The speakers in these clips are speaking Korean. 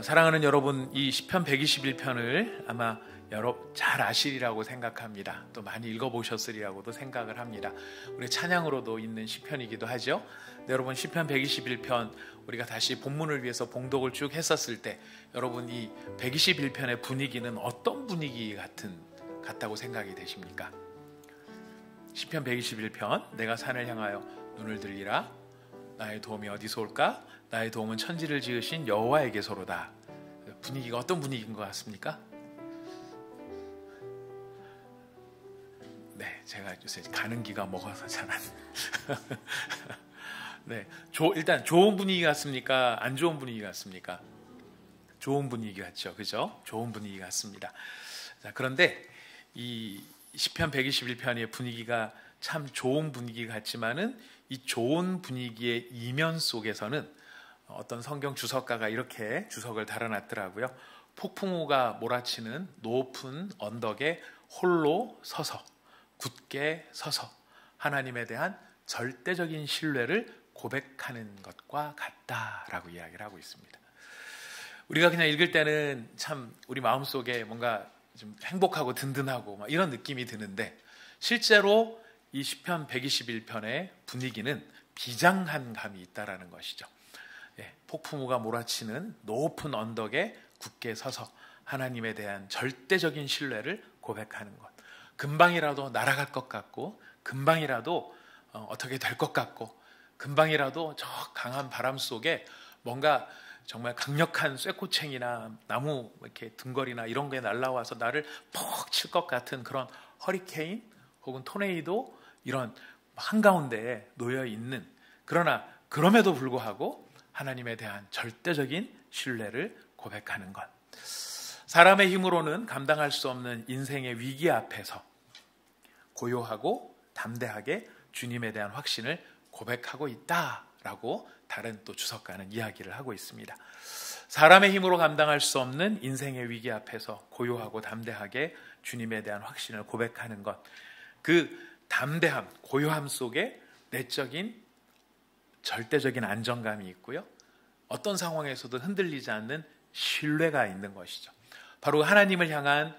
사랑하는 여러분, 이 시편 121편을 아마 잘 아시리라고 생각합니다. 또 많이 읽어보셨으리라고도 생각을 합니다. 우리 찬양으로도 있는 시편이기도 하죠. 네, 여러분, 시편 121편 우리가 다시 본문을 위해서 봉독을 쭉 했었을 때 여러분, 이 121편의 분위기는 어떤 분위기 같다고 생각이 되십니까? 시편 121편, 내가 산을 향하여 눈을 들리라. 나의 도움이 어디서 올까? 나의 도움은 천지를 지으신 여호와에게서로다. 분위기가 어떤 분위기인 것 같습니까? 네, 제가 요새 가는 기가 먹어서 잘 안. 네, 일단 좋은 분위기 같습니까? 안 좋은 분위기 같습니까? 좋은 분위기 같죠, 그죠? 좋은 분위기 같습니다. 자, 그런데 이 시편 121편의 분위기가 참 좋은 분위기 같지만은 이 좋은 분위기의 이면 속에서는 어떤 성경 주석가가 이렇게 주석을 달아놨더라고요. 폭풍우가 몰아치는 높은 언덕에 홀로 서서 굳게 서서 하나님에 대한 절대적인 신뢰를 고백하는 것과 같다라고 이야기를 하고 있습니다. 우리가 그냥 읽을 때는 참 우리 마음속에 뭔가 좀 행복하고 든든하고 막 이런 느낌이 드는데, 실제로 이 시편 121편의 분위기는 비장한 감이 있다라는 것이죠. 폭풍우가 몰아치는 높은 언덕에 굳게 서서 하나님에 대한 절대적인 신뢰를 고백하는 것. 금방이라도 날아갈 것 같고, 금방이라도 어떻게 될 것 같고, 금방이라도 저 강한 바람 속에 뭔가 정말 강력한 쇠꼬챙이나 나무 이렇게 등걸이나 이런 게 날아와서 나를 퍽 칠 것 같은 그런 허리케인 혹은 토네이도, 이런 한가운데에 놓여 있는, 그러나 그럼에도 불구하고 하나님에 대한 절대적인 신뢰를 고백하는 것. 사람의 힘으로는 감당할 수 없는 인생의 위기 앞에서 고요하고 담대하게 주님에 대한 확신을 고백하고 있다라고 다른 또 주석가는 이야기를 하고 있습니다. 사람의 힘으로 감당할 수 없는 인생의 위기 앞에서 고요하고 담대하게 주님에 대한 확신을 고백하는 것. 그 담대함, 고요함 속에 내적인 절대적인 안정감이 있고요. 어떤 상황에서도 흔들리지 않는 신뢰가 있는 것이죠. 바로 하나님을 향한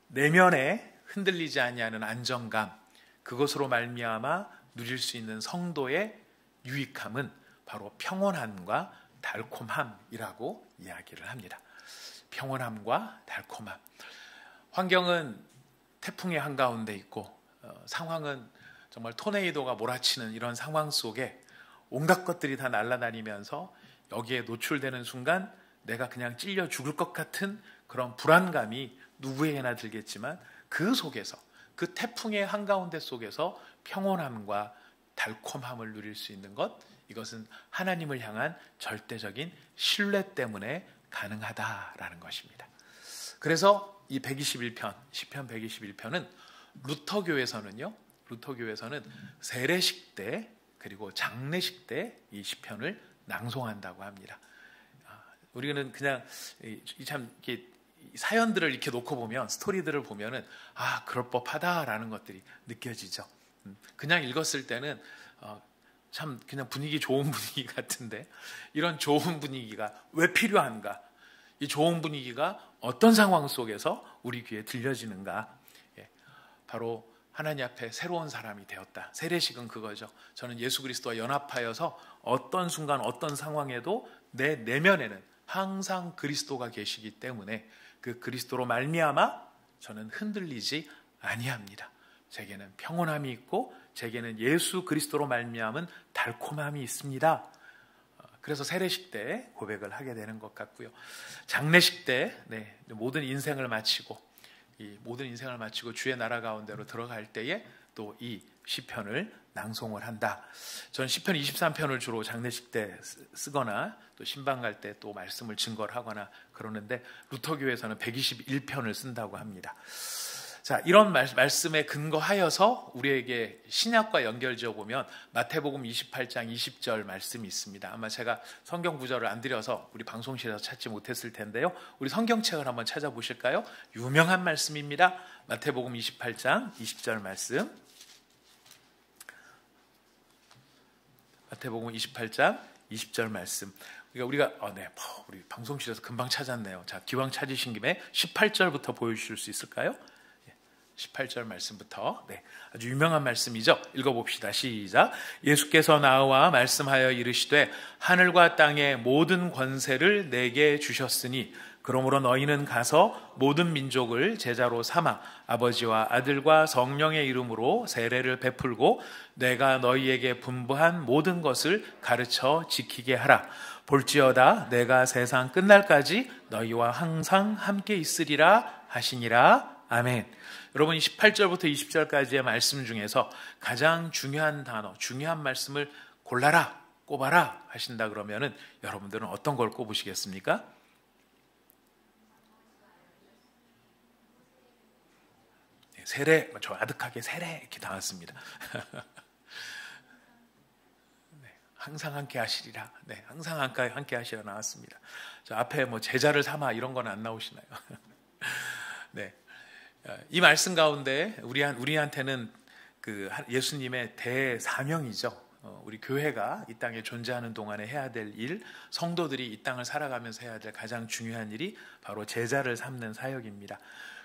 내면에 흔들리지 아니하는 안정감, 그것으로 말미암아 누릴 수 있는 성도의 유익함은 바로 평온함과 달콤함이라고 이야기를 합니다. 평온함과 달콤함. 환경은 태풍의 한가운데 있고, 상황은 정말 토네이도가 몰아치는 이런 상황 속에 온갖 것들이 다 날아다니면서 여기에 노출되는 순간 내가 그냥 찔려 죽을 것 같은 그런 불안감이 누구에게나 들겠지만, 그 속에서, 그 태풍의 한가운데 속에서 평온함과 달콤함을 누릴 수 있는 것, 이것은 하나님을 향한 절대적인 신뢰 때문에 가능하다라는 것입니다. 그래서 이 121편, 시편 121편은 루터교에서는 세례식 때 그리고 장례식 때 이 시편을 낭송한다고 합니다. 우리는 그냥 참 이렇게 사연들을 이렇게 놓고 보면, 스토리들을 보면은 그럴 법하다라는 것들이 느껴지죠. 그냥 읽었을 때는 참 그냥 분위기 좋은 분위기 같은데, 이런 좋은 분위기가 왜 필요한가? 이 좋은 분위기가 어떤 상황 속에서 우리 귀에 들려지는가? 바로 하나님 앞에 새로운 사람이 되었다. 세례식은 그거죠. 저는 예수 그리스도와 연합하여서 어떤 순간 어떤 상황에도 내 내면에는 항상 그리스도가 계시기 때문에 그 그리스도로 말미암아 저는 흔들리지 아니합니다. 제게는 평온함이 있고 제게는 예수 그리스도로 말미암은 달콤함이 있습니다. 그래서 세례식 때 고백을 하게 되는 것 같고요. 장례식 때 모든 인생을 마치고 주의 나라 가운데로 들어갈 때에 또 이 시편을 낭송을 한다. 저는 시편 23편을 주로 장례식 때 쓰거나 또 신방 갈 때 또 말씀을 증거를 하거나 그러는데, 루터교에서는 121편을 쓴다고 합니다. 자, 이런 말씀에 근거하여서 우리에게 신약과 연결지어 보면 마태복음 28장 20절 말씀이 있습니다. 아마 제가 성경 구절을 안 드려서 우리 방송실에서 찾지 못했을 텐데요. 우리 성경책을 한번 찾아보실까요? 유명한 말씀입니다. 마태복음 28장 20절 말씀. 마태복음 28장 20절 말씀. 우리가 우리 방송실에서 금방 찾았네요. 자, 기왕 찾으신 김에 18절부터 보여주실 수 있을까요? 18절 말씀부터. 아주 유명한 말씀이죠. 읽어봅시다. 시작. 예수께서 나와 말씀하여 이르시되 하늘과 땅의 모든 권세를 내게 주셨으니 그러므로 너희는 가서 모든 민족을 제자로 삼아 아버지와 아들과 성령의 이름으로 세례를 베풀고 내가 너희에게 분부한 모든 것을 가르쳐 지키게 하라. 볼지어다 내가 세상 끝날까지 너희와 항상 함께 있으리라 하시니라. 아멘. 여러분, 18절부터 20절까지의 말씀 중에서 가장 중요한 단어, 중요한 말씀을 골라라, 꼽아라 하신다 그러면은 여러분들은 어떤 걸 꼽으시겠습니까? 세례, 저 아득하게 세례 이렇게 나왔습니다. 항상 함께 하시리라. 항상 함께 하시라 나왔습니다. 저 앞에 제자를 삼아 이런 건 안 나오시나요? 이 말씀 가운데 우리한테는 그 예수님의 대사명이죠. 우리 교회가 이 땅에 존재하는 동안에 해야 될 일, 성도들이 이 땅을 살아가면서 해야 될 가장 중요한 일이 바로 제자를 삼는 사역입니다.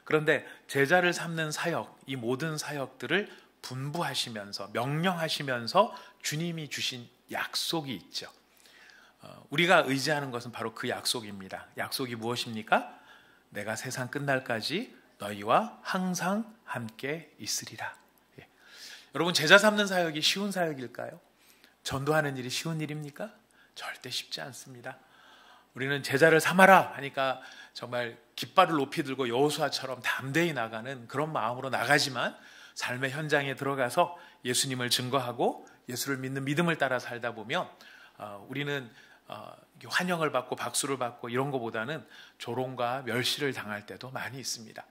그런데 제자를 삼는 사역, 이 모든 사역들을 분부하시면서 명령하시면서 주님이 주신 약속이 있죠. 우리가 의지하는 것은 바로 그 약속입니다. 약속이 무엇입니까? 내가 세상 끝날까지 너희와 항상 함께 있으리라. 여러분, 제자 삼는 사역이 쉬운 사역일까요? 전도하는 일이 쉬운 일입니까? 절대 쉽지 않습니다. 우리는 제자를 삼아라 하니까 정말 깃발을 높이 들고 여호수아처럼 담대히 나가는 그런 마음으로 나가지만 삶의 현장에 들어가서 예수님을 증거하고 예수를 믿는 믿음을 따라 살다 보면 우리는 환영을 받고 박수를 받고 이런 것보다는 조롱과 멸시를 당할 때도 많이 있습니다.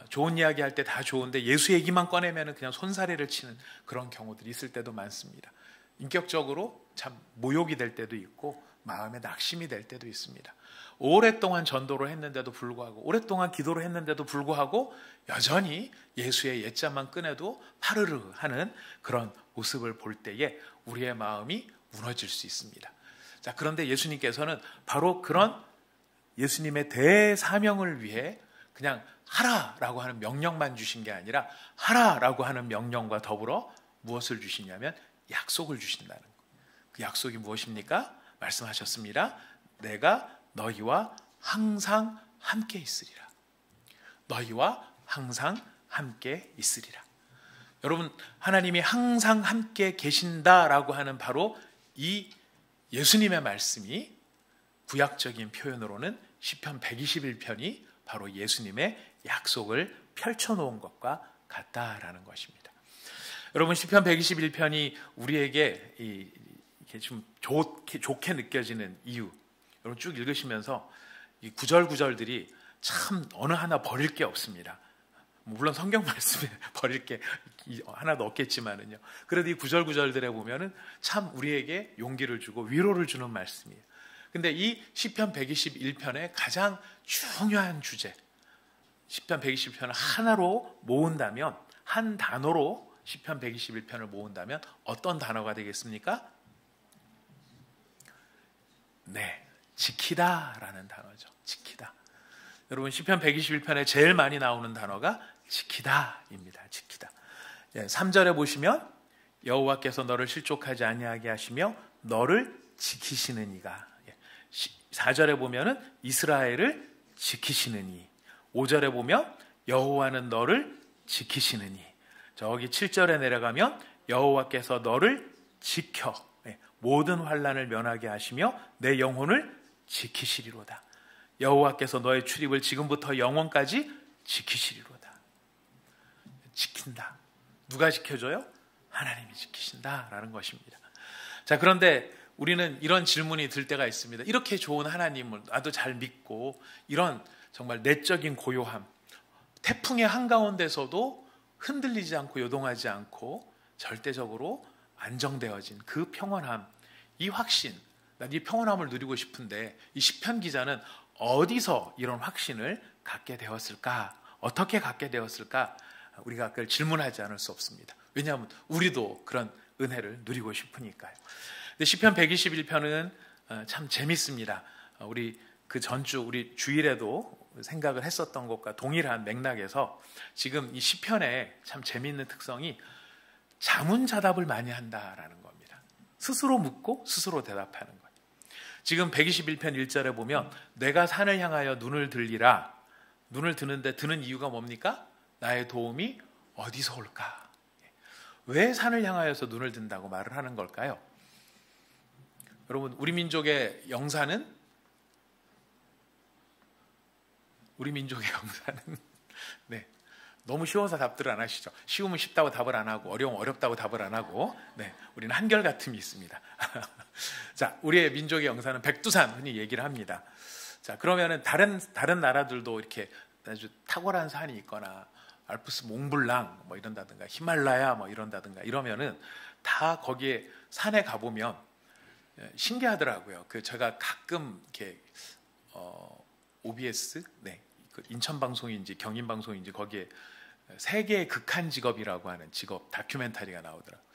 좋은 이야기 할 때 다 좋은데 예수 얘기만 꺼내면 그냥 손사래를 치는 그런 경우들이 있을 때도 많습니다. 인격적으로 참 모욕이 될 때도 있고 마음에 낙심이 될 때도 있습니다. 오랫동안 전도를 했는데도 불구하고, 오랫동안 기도를 했는데도 불구하고 여전히 예수의 옛자만 꺼내도 파르르 하는 그런 모습을 볼 때에 우리의 마음이 무너질 수 있습니다. 자, 그런데 예수님께서는 바로 그런 예수님의 대사명을 위해 그냥 하라라고 하는 명령만 주신 게 아니라 하라라고 하는 명령과 더불어 무엇을 주시냐면 약속을 주신다는 거예요. 그 약속이 무엇입니까? 말씀하셨습니다. 내가 너희와 항상 함께 있으리라. 너희와 항상 함께 있으리라. 여러분, 하나님이 항상 함께 계신다라고 하는 바로 이 예수님의 말씀이 구약적인 표현으로는 시편 121편이 바로 예수님의 약속을 펼쳐놓은 것과 같다라는 것입니다. 여러분, 시편 121편이 우리에게 이렇게 좀 좋게 느껴지는 이유, 여러분 쭉 읽으시면서 이 구절구절들이 참 어느 하나 버릴 게 없습니다. 물론 성경 말씀에 버릴 게 하나도 없겠지만은요. 그래도 이 구절구절들에 보면은 참 우리에게 용기를 주고 위로를 주는 말씀이에요. 근데 이 시편 121편의 가장 중요한 주제, 시편 121편을 하나로 모은다면, 한 단어로 시편 121편을 모은다면 어떤 단어가 되겠습니까? 네, 지키다라는 단어죠. 지키다. 여러분, 시편 121편에 제일 많이 나오는 단어가 지키다입니다. 지키다. 3절에 보시면 여호와께서 너를 실족하지 아니하게 하시며 너를 지키시는 이가, 4절에 보면은 이스라엘을 지키시는 이, 5절에 보면 여호와는 너를 지키시는 이, 저기 7절에 내려가면 여호와께서 너를 지켜 모든 환난을 면하게 하시며 내 영혼을 지키시리로다. 여호와께서 너의 출입을 지금부터 영원까지 지키시리로다. 지킨다. 누가 지켜줘요? 하나님이 지키신다라는 것입니다. 자, 그런데 우리는 이런 질문이 들 때가 있습니다. 이렇게 좋은 하나님을 나도 잘 믿고, 이런 정말 내적인 고요함, 태풍의 한가운데서도 흔들리지 않고 요동하지 않고 절대적으로 안정되어진 그 평온함, 이 확신, 난 이 평온함을 누리고 싶은데 이 시편 기자는 어디서 이런 확신을 갖게 되었을까? 어떻게 갖게 되었을까? 우리가 그걸 질문하지 않을 수 없습니다. 왜냐하면 우리도 그런 은혜를 누리고 싶으니까요. 근데 시편 121편은 참 재밌습니다. 우리 그 전주 우리 주일에도 생각을 했었던 것과 동일한 맥락에서 지금 이 시편에 참 재미있는 특성이 자문자답을 많이 한다라는 겁니다. 스스로 묻고 스스로 대답하는 거예요. 지금 121편 1절에 보면 내가 산을 향하여 눈을 들리라. 눈을 드는데 드는 이유가 뭡니까? 나의 도움이 어디서 올까? 왜 산을 향하여서 눈을 든다고 말을 하는 걸까요? 여러분, 우리 민족의 영사는 네, 너무 쉬워서 답들을 안 하시죠. 쉬우면 쉽다고 답을 안 하고 어려우면 어렵다고 답을 안 하고, 네, 우리는 한결같음이 있습니다. 자, 우리의 민족의 영사는 백두산 흔히 얘기를 합니다. 자, 그러면은 다른 나라들도 이렇게 아주 탁월한 산이 있거나 알프스 몽블랑 뭐 이런다든가 히말라야 뭐 이런다든가 이러면은 다 거기에 산에 가보면 신기하더라고요. 그 제가 가끔 이렇게 OBS, 네, 그 인천 방송인지 경인 방송인지 거기에 세계의 극한 직업이라고 하는 직업 다큐멘터리가 나오더라고요.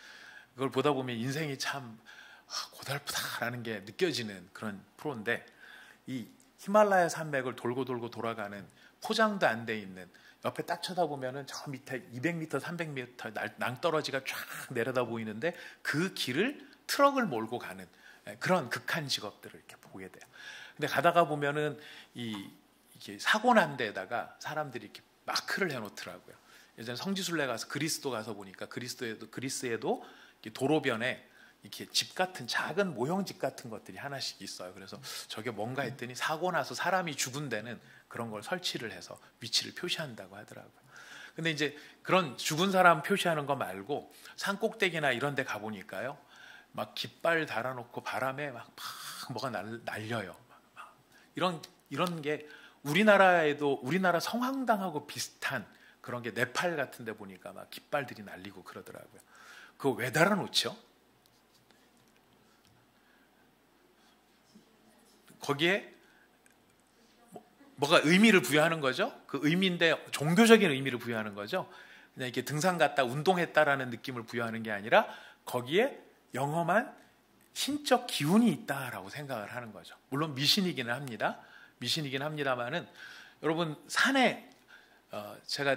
그걸 보다 보면 인생이 참 고달프다라는 게 느껴지는 그런 프로인데, 이 히말라야 산맥을 돌고 돌아가는 포장도 안 돼 있는, 옆에 딱 쳐다보면은 저 밑에 200m, 300m 낭떠러지가 쫙 내려다 보이는데 그 길을 트럭을 몰고 가는 그런 극한 직업들을 이렇게 보게 돼요. 근데 가다가 보면은 이게 사고 난 데다가 사람들이 이렇게 마크를 해놓더라고요. 예전에 성지순례 가서 그리스도 가서 보니까 그리스에도 도로변에 이렇게 집 같은 작은 모형집 같은 것들이 하나씩 있어요. 그래서 저게 뭔가 했더니 사고 나서 사람이 죽은 데는 그런 걸 설치를 해서 위치를 표시한다고 하더라고요. 근데 이제 그런 죽은 사람 표시하는 거 말고 산 꼭대기나 이런 데 가보니까요, 막 깃발 달아놓고 바람에 막 뭐가 날려요. 이런 게 우리나라 성황당하고 비슷한 그런 게 네팔 같은 데 보니까 막 깃발들이 날리고 그러더라고요. 그거 왜 달아놓죠? 거기에 뭐가 의미를 부여하는 거죠? 그 의미인데 종교적인 의미를 부여하는 거죠. 그냥 이렇게 등산 갔다 운동했다라는 느낌을 부여하는 게 아니라 거기에 영험한 신적 기운이 있다라고 생각을 하는 거죠. 물론 미신이기는 합니다만은 여러분, 산에 제가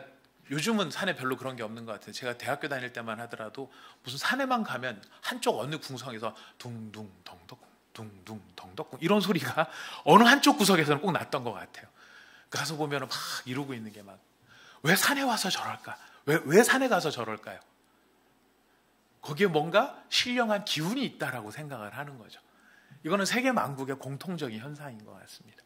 요즘은 산에 별로 그런 게 없는 것 같아요. 제가 대학교 다닐 때만 하더라도 무슨 산에만 가면 한쪽 어느 궁성에서 둥둥 덩덕 둥둥 덩덕 이런 소리가 어느 한쪽 구석에서는 꼭 났던 것 같아요. 가서 보면 막 이러고 있는 게 막, 왜 산에 와서 저럴까? 왜 산에 가서 저럴까요? 거기에 뭔가 신령한 기운이 있다라고 생각을 하는 거죠. 이거는 세계 만국의 공통적인 현상인 것 같습니다.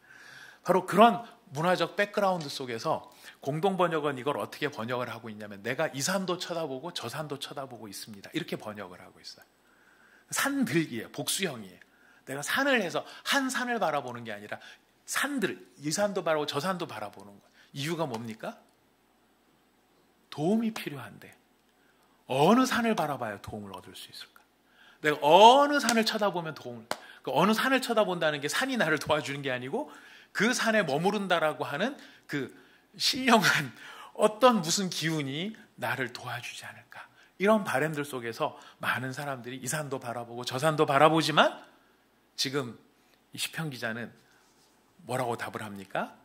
바로 그런 문화적 백그라운드 속에서 공동 번역은 이걸 어떻게 번역을 하고 있냐면, 내가 이 산도 쳐다보고 저 산도 쳐다보고 있습니다. 이렇게 번역을 하고 있어요. 산들기예요. 복수형이에요. 내가 산을 해서 한 산을 바라보는 게 아니라 산들, 이 산도 바라보고 저 산도 바라보는 거예요. 이유가 뭡니까? 도움이 필요한데 어느 산을 바라봐야 도움을 얻을 수 있을까? 내가 어느 산을 쳐다보면 어느 산을 쳐다본다는 게 산이 나를 도와주는 게 아니고 그 산에 머무른다라고 하는 그 신령한 어떤 무슨 기운이 나를 도와주지 않을까? 이런 바람들 속에서 많은 사람들이 이 산도 바라보고 저 산도 바라보지만, 지금 이 시편 기자는 뭐라고 답을 합니까?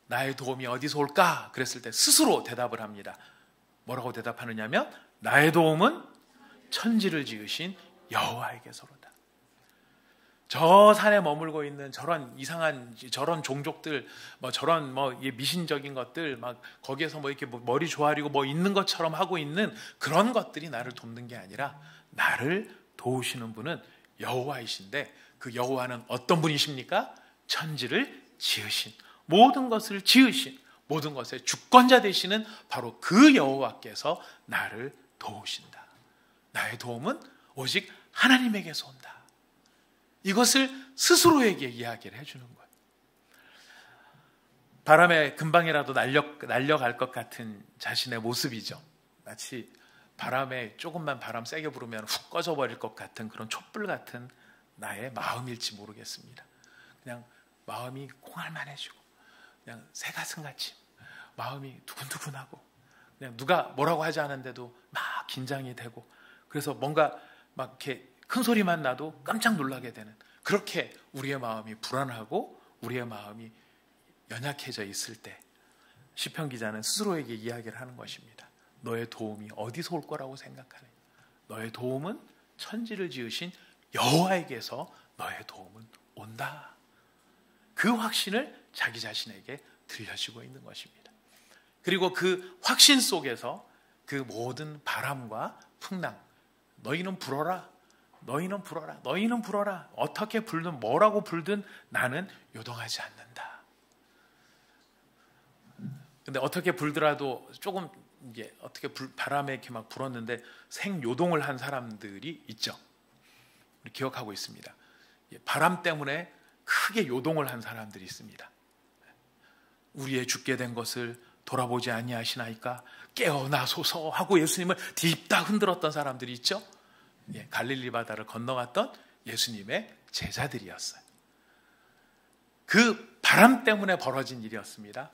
나의 도움이 어디서 올까? 그랬을 때 스스로 대답을 합니다. 뭐라고 대답하느냐면, 나의 도움은 천지를 지으신 여호와에게서로다. 저 산에 머물고 있는 저런 이상한 저런 종족들, 저런 미신적인 것들, 막 거기에서 이렇게 머리 조아리고 있는 것처럼 하고 있는 그런 것들이 나를 돕는 게 아니라, 나를 도우시는 분은 여호와이신데, 그 여호와는 어떤 분이십니까? 천지를 지으신, 모든 것을 지으신, 모든 것의 주권자 되시는 바로 그 여호와께서 나를 도우신다. 나의 도움은 오직 하나님에게서 온다. 이것을 스스로에게 이야기를 해주는 거예요. 바람에 금방이라도 날려갈 것 같은 자신의 모습이죠. 마치 바람에 조금만 바람 세게 불으면 훅 꺼져버릴 것 같은 그런 촛불 같은 나의 마음일지 모르겠습니다. 그냥 마음이 콩알만해지고, 그냥 새가슴같이 마음이 두근두근하고, 그냥 누가 뭐라고 하지 않은데도 막 긴장이 되고, 그래서 뭔가 막 이렇게 큰 소리만 나도 깜짝 놀라게 되는, 그렇게 우리의 마음이 불안하고 우리의 마음이 연약해져 있을 때 시편 기자는 스스로에게 이야기를 하는 것입니다. 너의 도움이 어디서 올 거라고 생각하느냐? 너의 도움은 천지를 지으신 여호와에게서 너의 도움은 온다. 그 확신을 자기 자신에게 들려주고 있는 것입니다. 그리고 그 확신 속에서 그 모든 바람과 풍랑, 너희는 불어라, 너희는 불어라, 너희는 불어라, 어떻게 불든 뭐라고 불든 나는 요동하지 않는다. 근데 어떻게 불더라도 조금 이게 어떻게 바람에 이렇게 막 불었는데 생요동을 한 사람들이 있죠. 우리 기억하고 있습니다. 바람 때문에 크게 요동을 한 사람들이 있습니다. 우리의 죽게 된 것을 돌아보지 아니하시나이까 깨어나소서 하고 예수님을 딥다 흔들었던 사람들이 있죠. 갈릴리 바다를 건너갔던 예수님의 제자들이었어요. 그 바람 때문에 벌어진 일이었습니다.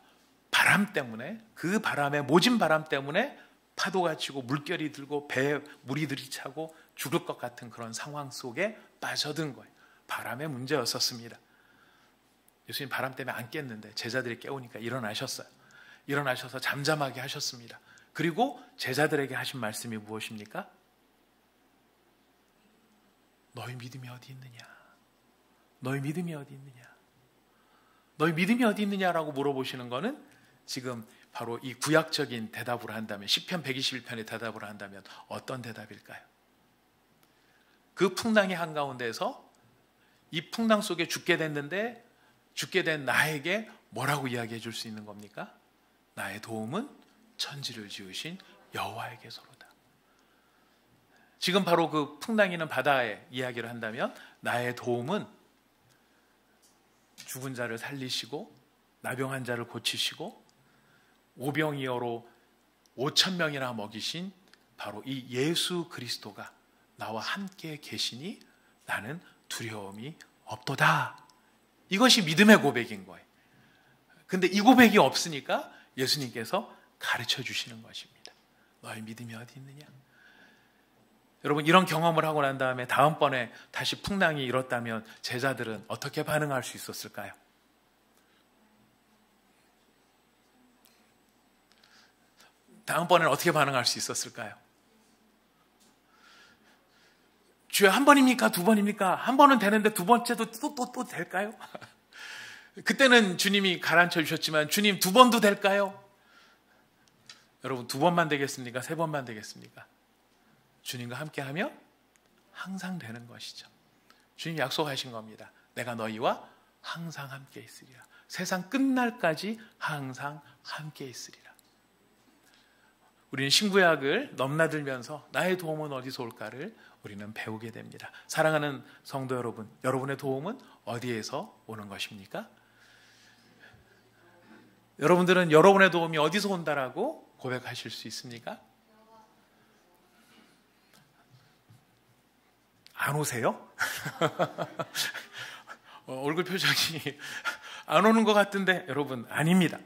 바람 때문에, 그 바람에, 모진 바람 때문에 파도가 치고 물결이 들고 배에 물이 들이차고 죽을 것 같은 그런 상황 속에 빠져든 거예요. 바람의 문제였었습니다. 예수님 바람 때문에 안 깼는데 제자들이 깨우니까 일어나셨어요. 일어나셔서 잠잠하게 하셨습니다. 그리고 제자들에게 하신 말씀이 무엇입니까? 너희 믿음이 어디 있느냐? 너희 믿음이 어디 있느냐? 너희 믿음이 어디 있느냐라고 물어보시는 거는 지금 바로 이 구약적인 대답으로 한다면, 시편 121편의 대답으로 한다면 어떤 대답일까요? 그 풍랑의 한가운데서 이 풍랑 속에 죽게 됐는데 죽게 된 나에게 뭐라고 이야기해 줄 수 있는 겁니까? 나의 도움은 천지를 지으신 여호와에게서로다. 지금 바로 그 풍랑이는 바다의 이야기를 한다면 나의 도움은 죽은 자를 살리시고 나병한 자를 고치시고 오병이어로 5,000명이나 먹이신 바로 이 예수 그리스도가 나와 함께 계시니 나는 두려움이 없도다. 이것이 믿음의 고백인 거예요. 근데 이 고백이 없으니까 예수님께서 가르쳐 주시는 것입니다. 너의 믿음이 어디 있느냐? 여러분, 이런 경험을 하고 난 다음에 다음번에 다시 풍랑이 일었다면 제자들은 어떻게 반응할 수 있었을까요? 다음번에는 어떻게 반응할 수 있었을까요? 주여, 한 번입니까? 두 번입니까? 한 번은 되는데 두 번째도 또 될까요? 그때는 주님이 가라앉혀 주셨지만 주님, 두 번도 될까요? 여러분, 두 번만 되겠습니까? 세 번만 되겠습니까? 주님과 함께하면 항상 되는 것이죠. 주님 약속하신 겁니다. 내가 너희와 항상 함께 있으리라. 세상 끝날까지 항상 함께 있으리라. 우리는 신구약을 넘나들면서 나의 도움은 어디서 올까를 우리는 배우게 됩니다. 사랑하는 성도 여러분, 여러분의 도움은 어디에서 오는 것입니까? 여러분들은 여러분의 도움이 어디서 온다라고 고백하실 수 있습니까? 안 오세요? 얼굴 표정이 안 오는 것 같은데 여러분, 아닙니다.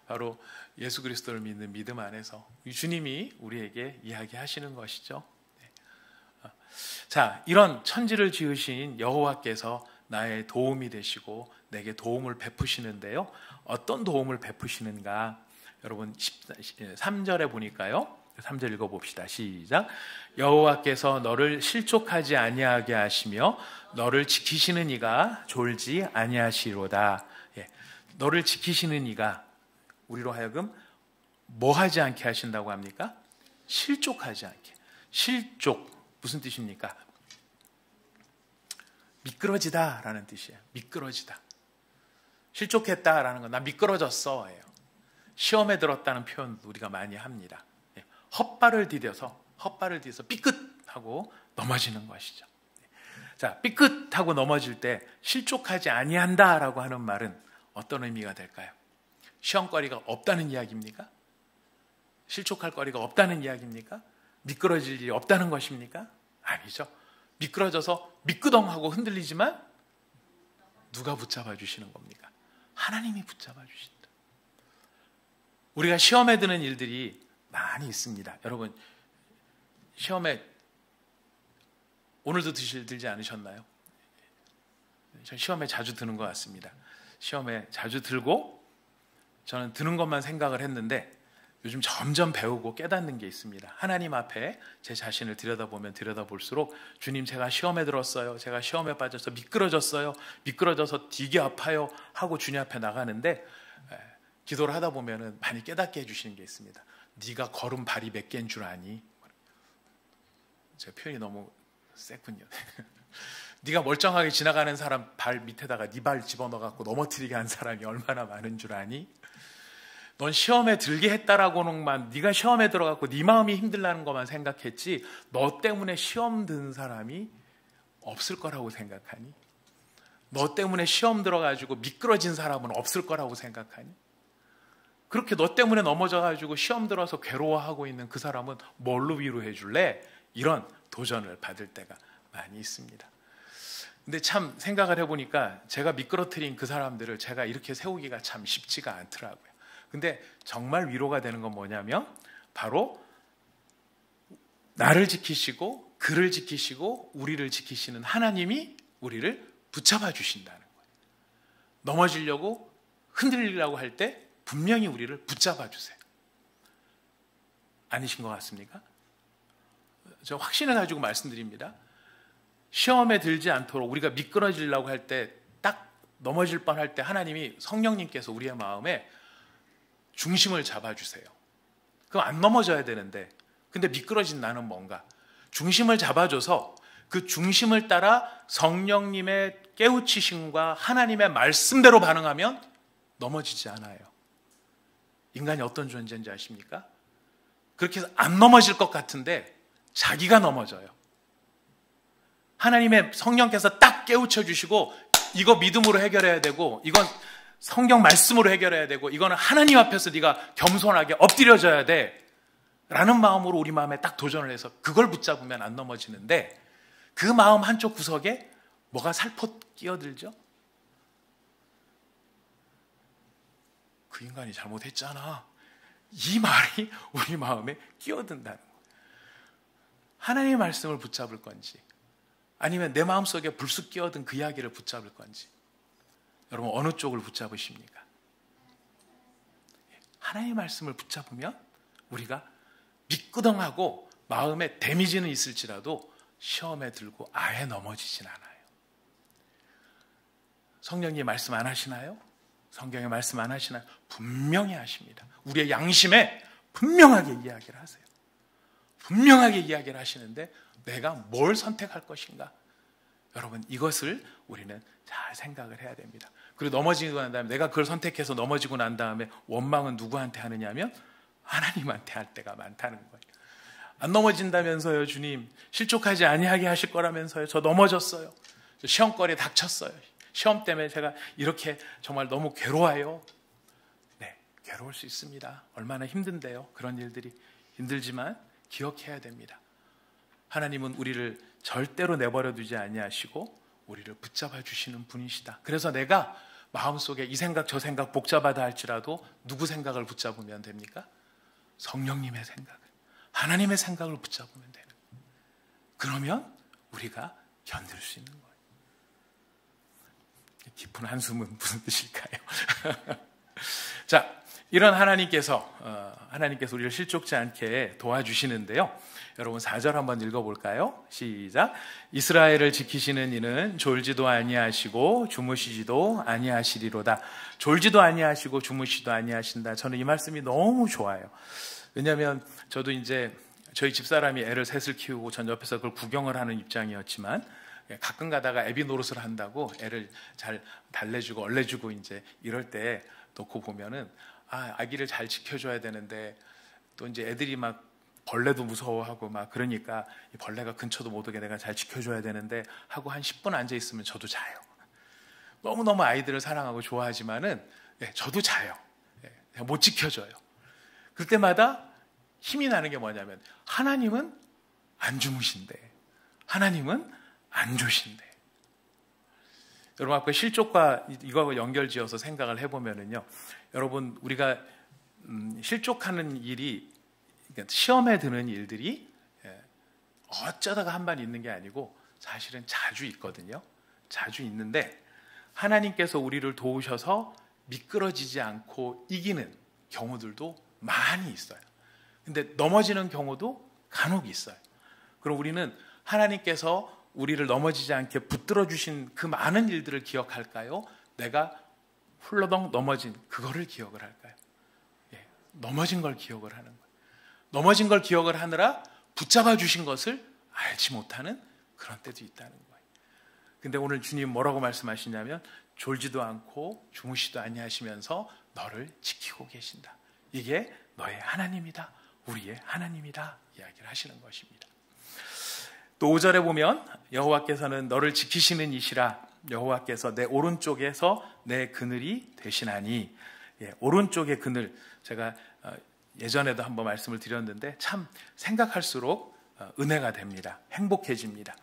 바로 예수 그리스도를 믿는 믿음 안에서 주님이 우리에게 이야기하시는 것이죠. 자, 이런 천지를 지으신 여호와께서 나의 도움이 되시고 내게 도움을 베푸시는데요. 어떤 도움을 베푸시는가? 여러분 3절에 보니까요. 3절 읽어봅시다. 시작. 여호와께서 너를 실족하지 아니하게 하시며 너를 지키시는 이가 졸지 아니하시로다. 너를 지키시는 이가 우리로 하여금 뭐 하지 않게 하신다고 합니까? 실족하지 않게. 실족, 무슨 뜻입니까? 미끄러지다라는 뜻이에요. 미끄러지다. 실족했다라는 건 나 미끄러졌어 예요. 시험에 들었다는 표현 우리가 많이 합니다. 헛발을 디뎌서 삐끗하고 넘어지는 것이죠. 자, 삐끗하고 넘어질 때 실족하지 아니한다라고 하는 말은 어떤 의미가 될까요? 시험거리가 없다는 이야기입니까? 실족할 거리가 없다는 이야기입니까? 미끄러질 일이 없다는 것입니까? 아니죠. 미끄러져서 미끄덩하고 흔들리지만 누가 붙잡아 주시는 겁니까? 하나님이 붙잡아 주신다. 우리가 시험에 드는 일들이 많이 있습니다. 여러분, 시험에 오늘도 들지 않으셨나요? 전 시험에 자주 드는 것 같습니다. 시험에 자주 들고 저는 드는 것만 생각을 했는데 요즘 점점 배우고 깨닫는 게 있습니다. 하나님 앞에 제 자신을 들여다보면 들여다볼수록 주님, 제가 시험에 들었어요. 제가 시험에 빠져서 미끄러졌어요. 미끄러져서 되게 아파요 하고 주님 앞에 나가는데 기도를 하다 보면 많이 깨닫게 해주시는 게 있습니다. 네가 걸은 발이 몇 개인 줄 아니? 제 표현이 너무 셌군요. 네가 멀쩡하게 지나가는 사람 발 밑에다가 네 발 집어넣어갖고 넘어뜨리게 한 사람이 얼마나 많은 줄 아니? 넌 시험에 들게 했다라고는만, 네가 시험에 들어갖고 네 마음이 힘들다는 것만 생각했지 너 때문에 시험 든 사람이 없을 거라고 생각하니? 너 때문에 시험 들어가지고 미끄러진 사람은 없을 거라고 생각하니? 그렇게 너 때문에 넘어져가지고 시험 들어서 괴로워하고 있는 그 사람은 뭘로 위로해 줄래? 이런 도전을 받을 때가 많이 있습니다. 근데 참 생각을 해보니까 제가 미끄러뜨린 그 사람들을 제가 이렇게 세우기가 참 쉽지가 않더라고요. 근데 정말 위로가 되는 건 뭐냐면 바로 나를 지키시고 그를 지키시고 우리를 지키시는 하나님이 우리를 붙잡아 주신다는 거예요. 넘어지려고 흔들리려고 할 때 분명히 우리를 붙잡아 주세요. 아니신 것 같습니까? 저 확신을 가지고 말씀드립니다. 시험에 들지 않도록 우리가 미끄러지려고 할 때, 딱 넘어질 뻔할 때 하나님이 성령님께서 우리의 마음에 중심을 잡아주세요. 그럼 안 넘어져야 되는데, 근데 미끄러진 나는 뭔가 중심을 잡아줘서 그 중심을 따라 성령님의 깨우치심과 하나님의 말씀대로 반응하면 넘어지지 않아요. 인간이 어떤 존재인지 아십니까? 그렇게 해서 안 넘어질 것 같은데 자기가 넘어져요. 하나님의 성령께서 딱 깨우쳐 주시고 이거 믿음으로 해결해야 되고 이건 성경 말씀으로 해결해야 되고 이거는 하나님 앞에서 네가 겸손하게 엎드려져야 돼 라는 마음으로 우리 마음에 딱 도전을 해서 그걸 붙잡으면 안 넘어지는데, 그 마음 한쪽 구석에 뭐가 살포 끼어들죠? 그 인간이 잘못했잖아, 이 말이 우리 마음에 끼어든다는 거예요. 하나님의 말씀을 붙잡을 건지 아니면 내 마음속에 불쑥 끼어든 그 이야기를 붙잡을 건지, 여러분 어느 쪽을 붙잡으십니까? 하나님의 말씀을 붙잡으면 우리가 미끄덩하고 마음에 데미지는 있을지라도 시험에 들고 아예 넘어지진 않아요. 성령님 말씀 안 하시나요? 성경에 말씀 안 하시나요? 분명히 하십니다. 우리의 양심에 분명하게 이야기를 하세요. 분명하게 이야기를 하시는데 내가 뭘 선택할 것인가? 여러분 이것을 우리는 잘 생각을 해야 됩니다. 그리고 넘어지고 난 다음에 내가 그걸 선택해서 넘어지고 난 다음에 원망은 누구한테 하느냐면 하나님한테 할 때가 많다는 거예요. 안 넘어진다면서요 주님, 실족하지 아니하게 하실 거라면서요. 저 넘어졌어요. 저 시험거리에 닥쳤어요. 시험 때문에 제가 이렇게 정말 너무 괴로워요. 네, 괴로울 수 있습니다. 얼마나 힘든데요. 그런 일들이 힘들지만 기억해야 됩니다. 하나님은 우리를 절대로 내버려 두지 아니하시고 우리를 붙잡아 주시는 분이시다. 그래서 내가 마음속에 이 생각 저 생각 복잡하다 할지라도 누구 생각을 붙잡으면 됩니까? 성령님의 생각을, 하나님의 생각을 붙잡으면 되는 거예요. 그러면 우리가 견딜 수 있는 거예요. 깊은 한숨은 무슨 뜻일까요? 자, 이런 하나님께서 우리를 실족지 않게 도와주시는데요. 여러분 4절 한번 읽어볼까요? 시작. 이스라엘을 지키시는 이는 졸지도 아니하시고 주무시지도 아니하시리로다. 졸지도 아니하시고 주무시지도 아니하신다. 저는 이 말씀이 너무 좋아요. 왜냐하면 저도 이제 저희 집사람이 애를 셋을 키우고 전 옆에서 그걸 구경을 하는 입장이었지만 가끔 가다가 애비 노릇을 한다고 애를 잘 달래주고 얼래주고 이제 이럴 때 놓고 보면은 아기를 잘 지켜줘야 되는데 또 이제 애들이 막 벌레도 무서워하고 막 그러니까 이 벌레가 근처도 못 오게 내가 잘 지켜줘야 되는데 하고 한 10분 앉아 있으면 저도 자요. 너무너무 아이들을 사랑하고 좋아하지만은 저도 자요. 못 지켜줘요. 그때마다 힘이 나는 게 뭐냐면 하나님은 안 주무신대. 하나님은 안 조신대. 여러분 아까 실족과 이거하고 연결지어서 생각을 해보면은요, 여러분 우리가 실족하는 일이, 그러니까 시험에 드는 일들이 어쩌다가 한 번 있는 게 아니고 사실은 자주 있거든요. 자주 있는데 하나님께서 우리를 도우셔서 미끄러지지 않고 이기는 경우들도 많이 있어요. 근데 넘어지는 경우도 간혹 있어요. 그럼 우리는 하나님께서 우리를 넘어지지 않게 붙들어 주신 그 많은 일들을 기억할까요? 내가 훌러덩 넘어진 그거를 기억을 할까요? 예, 넘어진 걸 기억을 하는 거예요. 넘어진 걸 기억을 하느라 붙잡아 주신 것을 알지 못하는 그런 때도 있다는 거예요. 근데 오늘 주님 뭐라고 말씀하시냐면 졸지도 않고 주무시도 아니하시면서 너를 지키고 계신다. 이게 너의 하나님이다. 우리의 하나님이다. 이야기를 하시는 것입니다. 또 5절에 보면 여호와께서는 너를 지키시는 이시라. 여호와께서 내 오른쪽에서 내 그늘이 되시나니. 예, 오른쪽의 그늘, 제가 예전에도 한번 말씀을 드렸는데 참 생각할수록 은혜가 됩니다. 행복해집니다.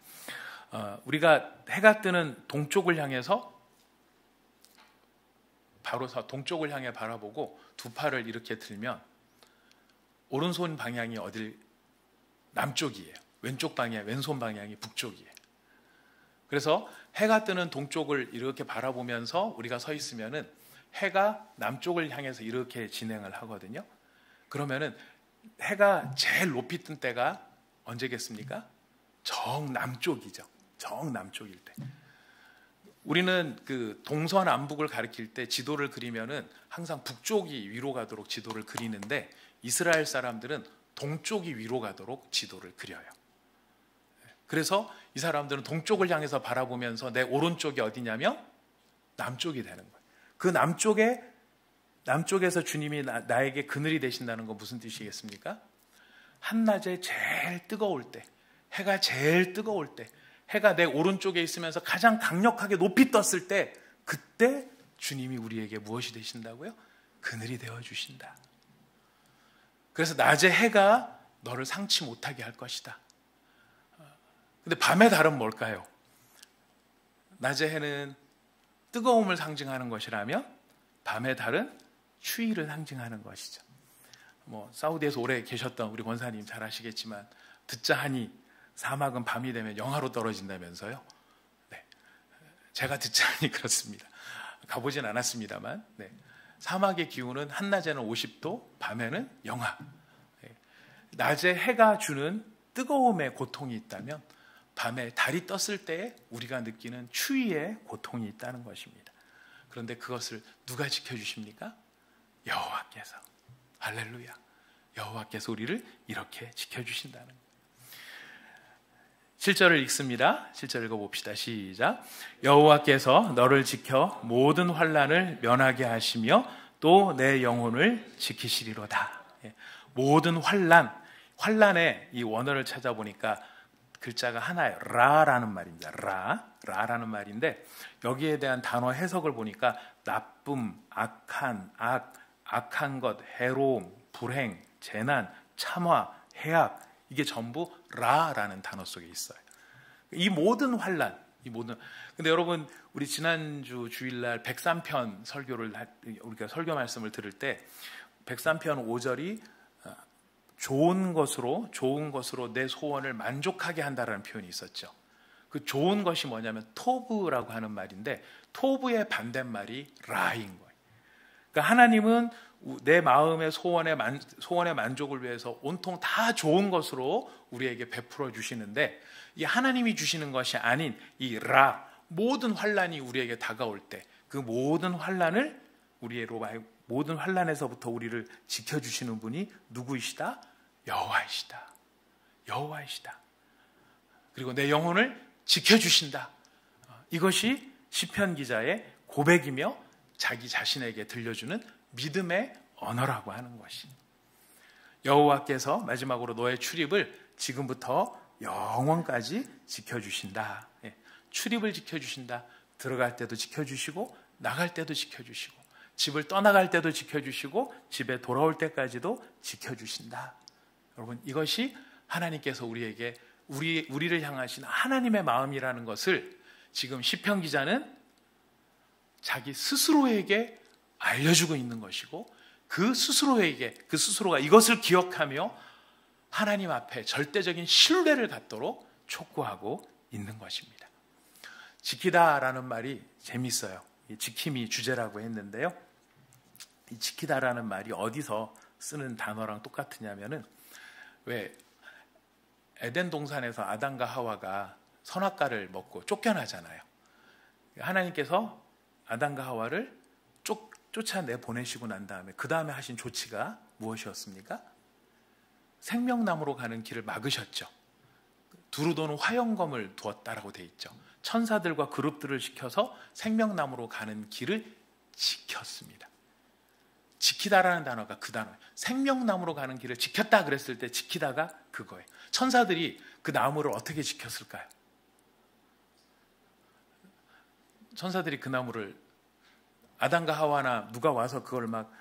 우리가 해가 뜨는 동쪽을 향해서 바로 동쪽을 향해 바라보고 두 팔을 이렇게 들면 오른손 방향이 어딜 남쪽이에요. 왼쪽 방향, 왼손 방향이 북쪽이에요. 그래서 해가 뜨는 동쪽을 이렇게 바라보면서 우리가 서 있으면은 해가 남쪽을 향해서 이렇게 진행을 하거든요. 그러면은 해가 제일 높이 뜬 때가 언제겠습니까? 정남쪽이죠. 정남쪽일 때. 우리는 그 동서남북을 가리킬 때 지도를 그리면은 항상 북쪽이 위로 가도록 지도를 그리는데 이스라엘 사람들은 동쪽이 위로 가도록 지도를 그려요. 그래서 이 사람들은 동쪽을 향해서 바라보면서 내 오른쪽이 어디냐면 남쪽이 되는 거예요. 그 남쪽에서 주님이 나에게 그늘이 되신다는 건 무슨 뜻이겠습니까? 한낮에 제일 뜨거울 때, 해가 제일 뜨거울 때, 해가 내 오른쪽에 있으면서 가장 강력하게 높이 떴을 때, 그때 주님이 우리에게 무엇이 되신다고요? 그늘이 되어주신다. 그래서 낮에 해가 너를 상치 못하게 할 것이다. 근데 밤의 달은 뭘까요? 낮의 해는 뜨거움을 상징하는 것이라면 밤의 달은 추위를 상징하는 것이죠. 사우디에서 오래 계셨던 우리 권사님 잘 아시겠지만 듣자 하니 사막은 밤이 되면 영하로 떨어진다면서요. 네. 제가 듣자 하니 그렇습니다. 가보진 않았습니다만 사막의 기온은 한낮에는 50도, 밤에는 영하. 낮에 해가 주는 뜨거움의 고통이 있다면 밤에 달이 떴을 때 우리가 느끼는 추위의 고통이 있다는 것입니다. 그런데 그것을 누가 지켜주십니까? 여호와께서. 할렐루야. 여호와께서 우리를 이렇게 지켜주신다는 거예요. 7절을 읽습니다. 7절 읽어봅시다. 시작. 여호와께서 너를 지켜 모든 환난을 면하게 하시며 또 내 영혼을 지키시리로다. 모든 환난의 이 원어를 찾아보니까 글자가 하나예요. 라라는 말입니다. 라라는 말인데 여기에 대한 단어 해석을 보니까 나쁨, 악한 것, 해로움, 불행, 재난, 참화, 해악, 이게 전부 라라는 단어 속에 있어요. 이 모든 환난, 근데 여러분 우리 지난주 주일날 103편 우리가 설교 말씀을 들을 때 103편 5절이 좋은 것으로 내 소원을 만족하게 한다라는 표현이 있었죠. 그 좋은 것이 뭐냐면 토브라고 하는 말인데 토브의 반대말이 라인 거예요. 그러니까 하나님은 내 마음의 소원의 만족을 위해서 온통 다 좋은 것으로 우리에게 베풀어 주시는데 이 하나님이 주시는 것이 아닌 이 모든 환난이 우리에게 다가올 때 그 모든 환난을 모든 환난에서부터 우리를 지켜주시는 분이 누구이시다? 여호와이시다. 그리고 내 영혼을 지켜주신다. 이것이 시편 기자의 고백이며 자기 자신에게 들려주는 믿음의 언어라고 하는 것이. 여호와께서 마지막으로 너의 출입을 지금부터 영원까지 지켜주신다. 출입을 지켜주신다. 들어갈 때도 지켜주시고 나갈 때도 지켜주시고 집을 떠나갈 때도 지켜주시고 집에 돌아올 때까지도 지켜주신다. 여러분 이것이 하나님께서 우리를 향하신 하나님의 마음이라는 것을 지금 시편 기자는 자기 스스로에게 알려주고 있는 것이고 그 스스로가 이것을 기억하며 하나님 앞에 절대적인 신뢰를 갖도록 촉구하고 있는 것입니다. 지키다라는 말이 재밌어요. 지킴이 주제라고 했는데요. 이 지키다라는 말이 어디서 쓰는 단어랑 똑같으냐면은 왜 에덴 동산에서 아담과 하와가 선악과를 먹고 쫓겨나잖아요. 하나님께서 아담과 하와를 쫓아내 보내시고 난 다음에 그 다음에 하신 조치가 무엇이었습니까? 생명나무로 가는 길을 막으셨죠. 두루 도는 화영검을 두었다라고 돼 있죠. 천사들과 그룹들을 시켜서 생명나무로 가는 길을 지켰습니다. 지키다라는 단어가 그 단어예요. 생명나무로 가는 길을 지켰다 그랬을 때 지키다가 그거예요. 천사들이 그 나무를 어떻게 지켰을까요? 천사들이 그 나무를 아담과 하와나 누가 와서 그걸 막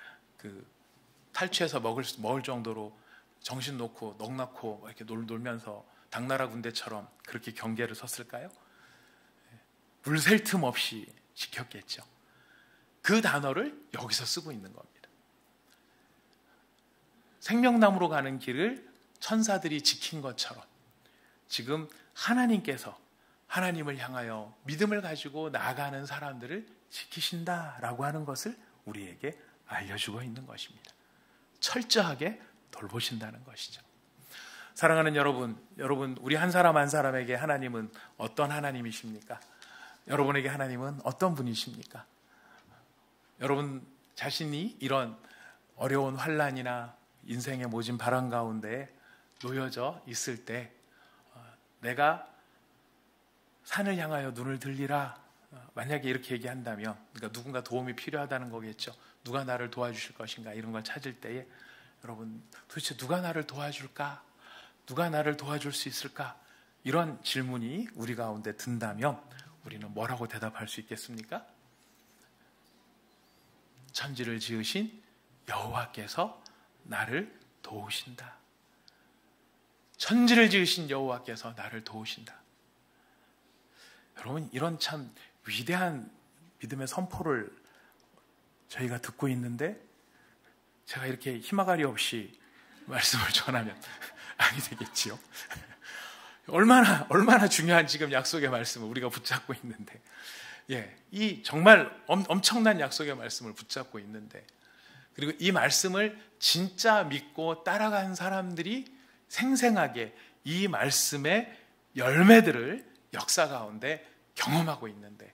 탈취해서 먹을 정도로 정신 놓고 넋놓고 이렇게 놀면서 당나라 군대처럼 그렇게 경계를 섰을까요? 물 셀 틈 없이 지켰겠죠. 그 단어를 여기서 쓰고 있는 겁니다. 생명나무로 가는 길을 천사들이 지킨 것처럼 지금 하나님께서 하나님을 향하여 믿음을 가지고 나아가는 사람들을 지키신다라고 하는 것을 우리에게 알려주고 있는 것입니다. 철저하게 돌보신다는 것이죠. 사랑하는 여러분, 우리 한 사람 한 사람에게 하나님은 어떤 하나님이십니까? 여러분에게 하나님은 어떤 분이십니까? 여러분 자신이 이런 어려운 환난이나 인생의 모진 바람 가운데 놓여져 있을 때 내가 산을 향하여 눈을 들리라, 만약에 이렇게 얘기한다면, 그러니까 누군가 도움이 필요하다는 거겠죠. 누가 나를 도와주실 것인가 이런 걸 찾을 때에 여러분 도대체 누가 나를 도와줄까? 누가 나를 도와줄 수 있을까? 이런 질문이 우리 가운데 든다면 우리는 뭐라고 대답할 수 있겠습니까? 천지를 지으신 여호와께서 나를 도우신다. 천지를 지으신 여호와께서 나를 도우신다. 여러분, 이런 참 위대한 믿음의 선포를 저희가 듣고 있는데 제가 이렇게 힘아가리 없이 말씀을 전하면 아니 되겠지요. 얼마나 중요한 지금 약속의 말씀을 우리가 붙잡고 있는데, 이 정말 엄청난 약속의 말씀을 붙잡고 있는데, 그리고 이 말씀을 진짜 믿고 따라간 사람들이 생생하게 이 말씀의 열매들을 역사 가운데 경험하고 있는데,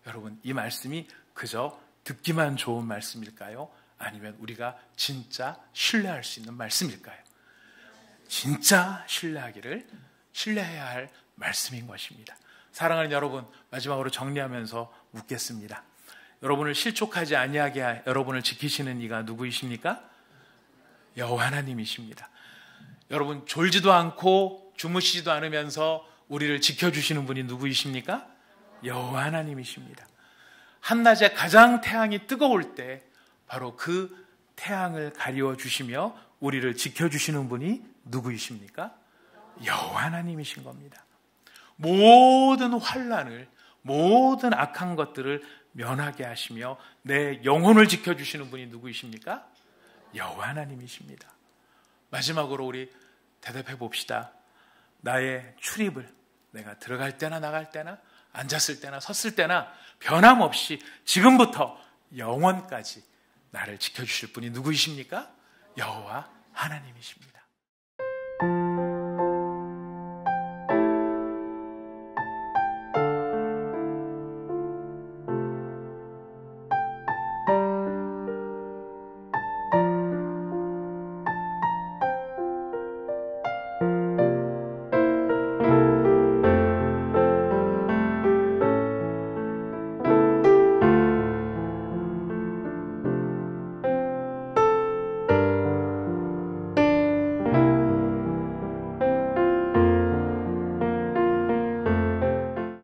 여러분 이 말씀이 그저 듣기만 좋은 말씀일까요? 아니면 우리가 진짜 신뢰할 수 있는 말씀일까요? 진짜 신뢰해야 할 말씀인 것입니다. 사랑하는 여러분, 마지막으로 정리하면서 묻겠습니다. 여러분을 실족하지 아니하게 여러분을 지키시는 이가 누구이십니까? 여호와 하나님이십니다. 여러분 졸지도 않고 주무시지도 않으면서 우리를 지켜주시는 분이 누구이십니까? 여호와 하나님이십니다. 한낮에 가장 태양이 뜨거울 때 바로 그 태양을 가리워 주시며 우리를 지켜주시는 분이 누구이십니까? 여호와 하나님이신 겁니다. 모든 환난을, 모든 악한 것들을 면하게 하시며 내 영혼을 지켜주시는 분이 누구이십니까? 여호와 하나님이십니다. 마지막으로 우리 대답해 봅시다. 나의 출입을 내가 들어갈 때나 나갈 때나 앉았을 때나 섰을 때나 변함없이 지금부터 영원까지 나를 지켜주실 분이 누구이십니까? 여호와 하나님이십니다.